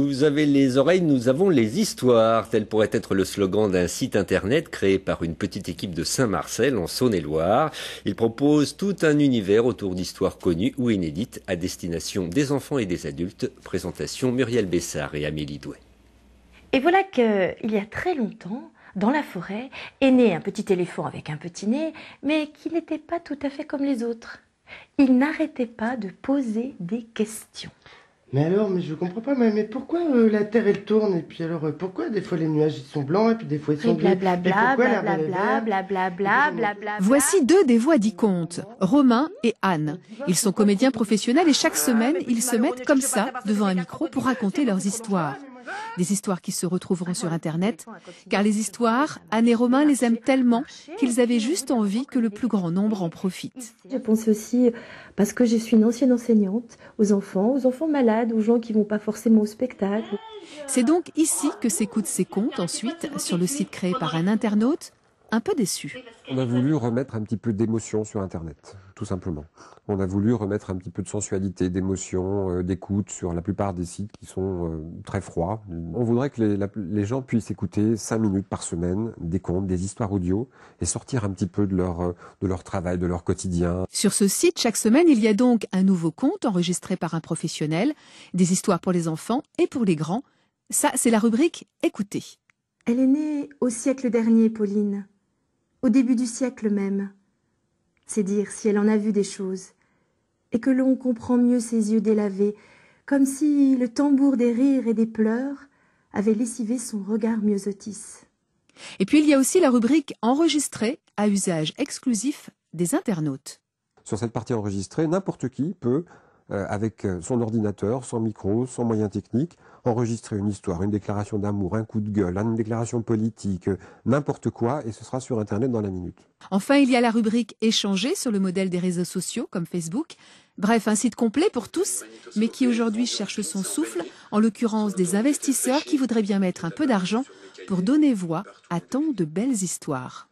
Vous avez les oreilles, nous avons les histoires. Tel pourrait être le slogan d'un site internet créé par une petite équipe de Saint-Marcel en Saône-et-Loire. Il propose tout un univers autour d'histoires connues ou inédites à destination des enfants et des adultes. Présentation Muriel Bessard et Amélie Douet. Et voilà qu'il y a très longtemps, dans la forêt, est né un petit éléphant avec un petit nez, mais qui n'était pas tout à fait comme les autres. Il n'arrêtait pas de poser des questions. Mais alors, je comprends pas, mais pourquoi la Terre elle tourne et puis alors pourquoi des fois les nuages ils sont blancs et puis des fois ils sont bleus. Blablabla, blablabla, blablabla, blablabla. Voici deux des voix d'y conte, Romain et Anne. Ils sont comédiens professionnels et chaque semaine, ils se mettent comme ça devant un micro pour raconter leurs histoires. Des histoires qui se retrouveront sur Internet, car les histoires, Anne et Romain les aiment tellement qu'ils avaient juste envie que le plus grand nombre en profite. Je pense aussi, parce que je suis une ancienne enseignante, aux enfants malades, aux gens qui ne vont pas forcément au spectacle. C'est donc ici que s'écoutent ces contes ensuite, sur le site créé par un internaute, un peu déçu. On a voulu remettre un petit peu d'émotion sur Internet, tout simplement. On a voulu remettre un petit peu de sensualité, d'émotion, d'écoute sur la plupart des sites qui sont très froids. On voudrait que les gens puissent écouter 5 minutes par semaine des contes, des histoires audio et sortir un petit peu de leur travail, de leur quotidien. Sur ce site, chaque semaine, il y a donc un nouveau conte enregistré par un professionnel, des histoires pour les enfants et pour les grands. Ça, c'est la rubrique « Écoutez ». Elle est née au siècle dernier, Pauline. Au début du siècle même. C'est dire si elle en a vu des choses. Et que l'on comprend mieux ses yeux délavés, comme si le tambour des rires et des pleurs avait lessivé son regard myosotis. Et puis il y a aussi la rubrique enregistrée à usage exclusif des internautes. Sur cette partie enregistrée, n'importe qui peut, avec son ordinateur, son micro, son moyen technique, enregistrer une histoire, une déclaration d'amour, un coup de gueule, une déclaration politique, n'importe quoi, et ce sera sur Internet dans la minute. Enfin, il y a la rubrique échanger sur le modèle des réseaux sociaux comme Facebook. Bref, un site complet pour tous, mais qui aujourd'hui cherche son souffle, en l'occurrence des investisseurs qui voudraient bien mettre un peu d'argent pour donner voix à tant de belles histoires.